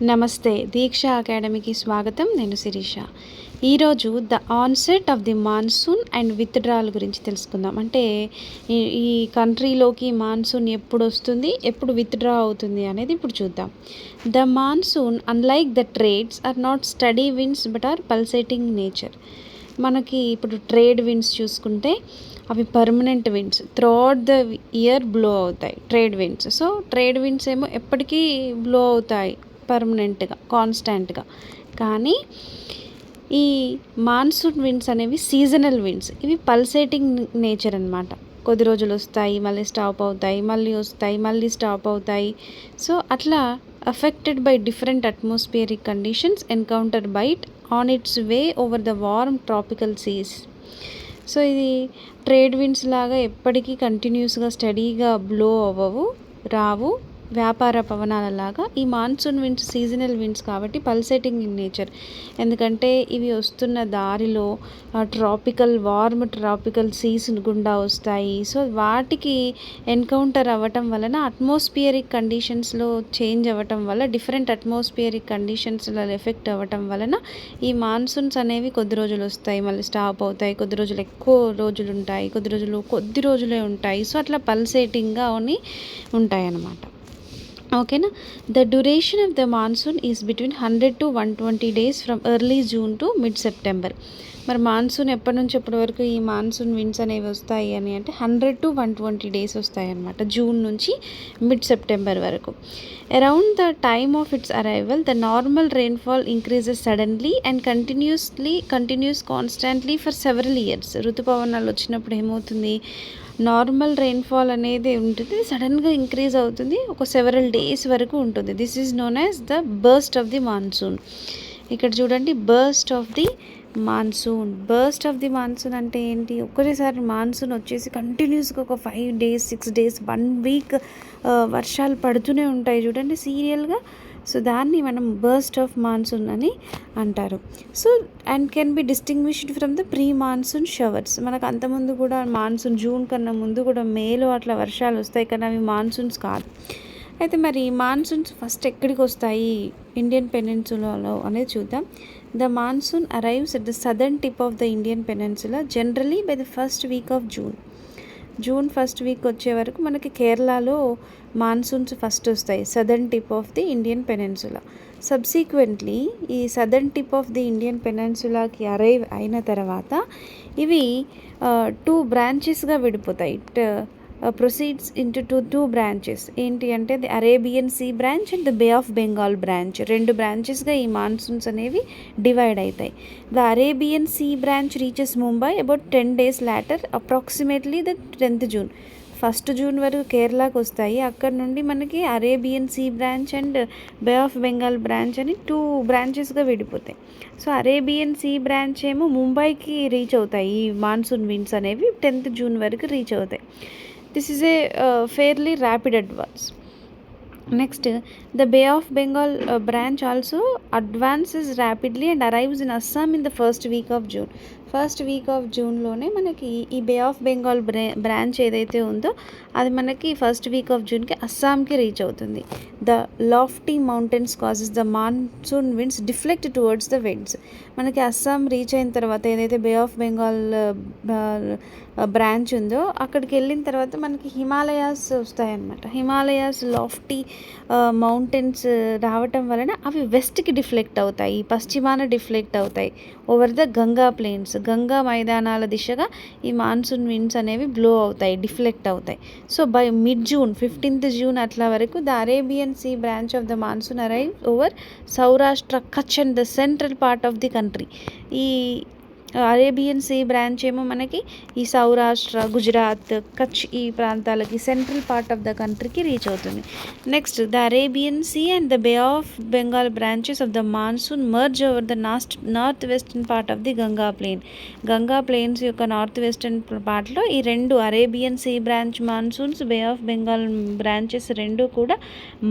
నమస్తే, దీక్ష అకాడమీకి స్వాగతం. నేను శిరీష. ఈరోజు the onset of the monsoon and withdrawal గురించి తెలుసుకుందాం. అంటే ఈ కంట్రీలోకి మాన్సూన్ ఎప్పుడు వస్తుంది, ఎప్పుడు విత్డ్రా అవుతుంది అనేది ఇప్పుడు చూద్దాం. The monsoon unlike the trades are not steady winds but are pulsating nature. మనకి ఇప్పుడు ట్రేడ్ విండ్స్ చూసుకుంటే అవి permanent winds throughout the year blow అవుతాయి trade winds. So trade winds ఏమో ఎప్పటికీ బ్లో అవుతాయి పర్మనెంట్గా, కాన్స్టాంట్గా. కానీ ఈ మాన్సూన్ విండ్స్ అనేవి సీజనల్ విండ్స్. ఇవి పల్సేటింగ్ నేచర్ అనమాట. కొద్ది రోజులు వస్తాయి, మళ్ళీ స్టాప్ అవుతాయి, మళ్ళీ వస్తాయి, మళ్ళీ స్టాప్ అవుతాయి. సో అట్లా affected by different atmospheric conditions encounter by it on its way over the warm tropical seas. So ఇది ట్రేడ్ విండ్స్ లాగా ఎప్పటికీ కంటిన్యూస్గా స్టడీగా బ్లో అవ్వవు, రావు. వ్యాపార పవనాలలాగా ఈ మాన్సూన్ విండ్స్ సీజనల్ విండ్స్ కాబట్టి పల్సేటింగ్ ఇన్ నేచర్. ఎందుకంటే ఇవి వస్తున్న దారిలో వార్మ్ ట్రాపికల్ సీస్ గుండా వస్తాయి. సో వాటికి ఎన్కౌంటర్ అవ్వటం వలన అట్మాస్ఫియరిక్ కండిషన్స్లో చేంజ్ అవ్వటం వల్ల, డిఫరెంట్ అట్మాస్ఫియరిక్ కండిషన్స్లో ఎఫెక్ట్ అవ్వటం వలన ఈ మాన్సూన్స్ అనేవి కొద్ది రోజులు వస్తాయి, మళ్ళీ స్టాప్ అవుతాయి, కొద్ది రోజులు ఎక్కువ రోజులు ఉంటాయి, కొద్ది రోజులే ఉంటాయి. సో అట్లా పల్సేటింగ్గా ఉంటాయి అన్నమాట. ఓకేనా. The duration of the monsoon is between 100 to 120 days from early June to mid September. మరి మాన్సూన్ ఎప్పటి నుంచి ఎప్పటి వరకు ఈ మాన్సూన్ విండ్స్ అనేవి వస్తాయి అని అంటే 100 to 120 days వస్తాయి అన్నమాట, జూన్ నుంచి మిడ్ సెప్టెంబర్ వరకు. Around the time of it's arrival the normal rainfall increases suddenly and continuous constantly for several years. ఋతుపవనాలు వచ్చినప్పుడు ఏమవుతుంది, నార్మల్ రెయిన్ఫాల్ అనేది ఉంటుంది, సడన్గా ఇంక్రీజ్ అవుతుంది, ఒక సెవరల్ డేస్ వరకు ఉంటుంది. This is known as the burst of the monsoon. ఇక్కడ చూడండి, బర్స్ట్ ఆఫ్ ది మాన్సూన్ అంటే ఏంటి? ఒక్కసారి మాన్సూన్ వచ్చేసి కంటిన్యూస్గా ఒక 5 days 6 days 1 week వర్షాలు పడుతూనే ఉంటాయి చూడండి, సీరియల్గా. సో దాన్ని మనం బర్స్ట్ ఆఫ్ మాన్సూన్ అని అంటారు. So and can be distinguished from the pre monsoon showers. మనకు అంతకుముందు కూడా మాన్సూన్ జూన్ కన్నా ముందు కూడా మేలో అట్లా వర్షాలు వస్తాయి, కానీ అవి మాన్సూన్స్ కాదు. అయితే మరి మాన్సూన్స్ ఫస్ట్ ఎక్కడికి వస్తాయి ఇండియన్ పెనిన్సులాలో అనేది చూద్దాం. The monsoon arrives at the southern tip of the Indian peninsula generally by the first week of June first week వచ్చే వరకు మనకి కేరళలో మాన్సూన్స్ ఫస్ట్ వస్తాయి, southern tip of the Indian peninsula. Subsequently ఈ southern tip of the Indian పెనిన్సులాకి arrive అయిన తర్వాత ఇవి 2 బ్రాంచెస్గా విడిపోతాయి. Proceeds into two branches. ఏంటి అంటే the Arabian see branch and the bay of Bengal branch. 2 బ్రాంచెస్గా ఈ మాన్సూన్స్ అనేవి డివైడ్ అవుతాయి. The Arabian see branch reaches Mumbai about 10 days later, approximately the 10th June. 1st June వరకు కేరళకు వస్తాయి. అక్కడ నుండి మనకి Arabian see branch and Bay of Bengal branch అని 2 బ్రాంచెస్గా విడిపోతాయి. సో అరేబియన్ సీ బ్రాంచ్ ఏమో ముంబైకి రీచ్ అవుతాయి. ఈ మాన్సూన్ విండ్స్ అనేవి 10th June వరకు రీచ్ అవుతాయి. This is a fairly rapid advance. Next, the Bay of Bengal branch also advances rapidly and arrives in Assam in the first week of June. First week of జూన్లోనే మనకి ఈ బే of Bengal branch ఏదైతే ఉందో అది మనకి first week of జూన్కి అస్సాంకి reach అవుతుంది. The lofty mountains causes the monsoon winds deflect towards the winds. మనకి అస్సాం రీచ్ అయిన తర్వాత ఏదైతే బే ఆఫ్ బెంగాల్ బ్రాంచ్ ఉందో అక్కడికి వెళ్ళిన తర్వాత మనకి హిమాలయాస్ వస్తాయన్నమాట. హిమాలయాస్ లాఫ్టీ మౌంటైన్స్ రావటం వలన అవి వెస్ట్కి డిఫ్లెక్ట్ అవుతాయి, పశ్చిమాన డిఫ్లెక్ట్ అవుతాయి over the Ganga plains. Ganga మైదానాల దిశగా ఈ మాన్సూన్ విండ్స్ అనేవి బ్లో అవుతాయి, డిఫ్లెక్ట్ అవుతాయి. So by mid June 15th June అట్లా వరకు the Arabian see branch of the monsoon arrive over Saurashtra, Kutch and the central part of the country. ఈ అరేబియన్ సీ బ్రాంచ్ ఏమో మనకి ఈ సౌరాష్ట్ర, గుజరాత్, కచ్ ఈ ప్రాంతాలకి, సెంట్రల్ పార్ట్ ఆఫ్ ద కంట్రీకి రీచ్ అవుతుంది. Next, the Arabian sea and the bay of Bengal branches of the monsoon merge over the north western part of the Ganga plain. Ganga plains యొక్క north western పార్ట్లో ఈ 2 Arabian see branch monsoons, Bay of Bengal branches 2 కూడా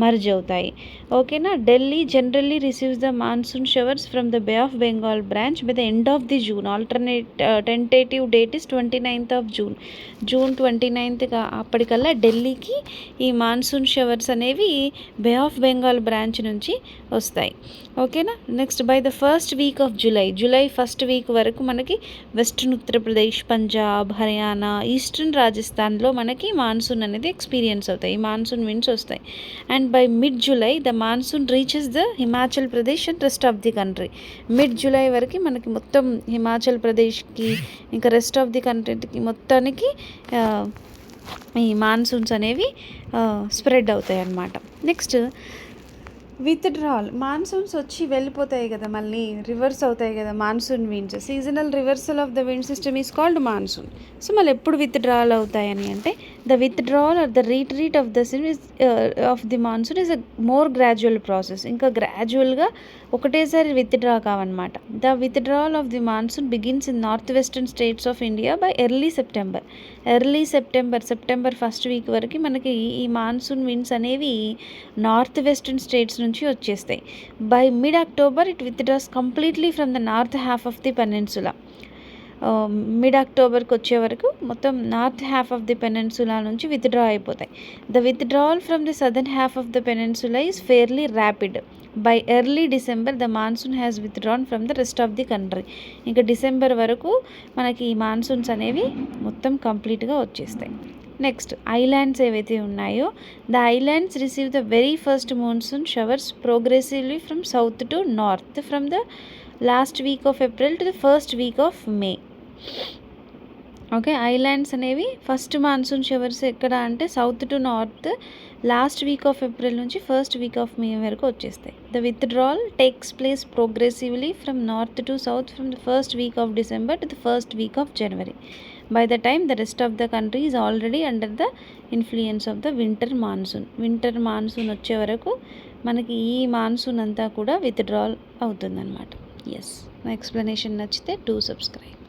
merge అవుతాయి. ఓకేనా. Delhi generally receives the monsoon showers from the bay of Bengal branch by the end of the June. Tentative date is 29th of June. June 29th అప్పటికల్లా ఢిల్లీకి ఈ monsoon showers అనేవి బే of Bengal branch నుంచి వస్తాయి. ఓకేనా. Next by the first week of July first week వరకు మనకి western Uttar Pradesh, Punjab, Haryana, eastern రాజస్థాన్లో మనకి మాన్సూన్ అనేది ఎక్స్పీరియన్స్ అవుతాయి, మాన్సూన్ విండ్స్ వస్తాయి. And by mid July the monsoon reaches the Himachal Pradesh and rest of the country. Mid July వరకు మనకి మొత్తం హిమాచల్ ప్రదేశ్కి ఇంకా రెస్ట్ ఆఫ్ ది కంట్రీకి మొత్తానికి ఈ మాన్సూన్స్ అనేవి స్ప్రెడ్ అవుతాయి అన్నమాట. Next withdrawal. మాన్సూన్స్ వచ్చి వెళ్ళిపోతాయి కదా, మళ్ళీ రివర్స్ అవుతాయి కదా monsoon winds. Seasonal reversal of the wind system is called monsoon. So మళ్ళీ ఎప్పుడు విత్డ్రాల్ అవుతాయని అంటే the withdrawal or the retreat of the of the monsoon is a more gradual process. ఇంకా గ్రాడ్యువల్గా ఒకటేసారి విత్డ్రా కావన్నమాట. The withdrawal of the monsoon begins in north western states of India by early September first week వరకు మనకి ఈ monsoon winds అనేవి north western states నుంచి వచ్చేస్తాయి. By mid October it withdraws completely from the north half of the peninsula. Mid అక్టోబర్కి వచ్చే వరకు మొత్తం north half of the peninsula నుంచి విత్డ్రా అయిపోతాయి. The withdrawal from the southern half of the peninsula is fairly rapid. By early December the monsoon has withdrawn from the rest of the country. ఇంకా December వరకు మనకి ఈ monsoons అనేవి మొత్తం కంప్లీట్గా వచ్చేస్తాయి. నెక్స్ట్ ఐలాండ్స్ ఏవైతే ఉన్నాయో the islands receive the very first monsoon showers progressively from south to north from the last week off April to the first week of May. Okay. Islands అనేవి ఫస్ట్ మాన్సూన్ షవర్స్ ఎక్కడ అంటే south to north last week off April నుంచి first week of May వరకు వచ్చేస్తాయి. The withdrawal takes place progressively from north to south from the first week of December to the first week of January. By the time the rest of the country is already under the influence of the winter monsoon వచ్చే వరకు మనకి ఈ monsoon అంతా కూడా withdrawal అవుతుందన్నమాట. Yes, నా explanation నచ్చితే do subscribe.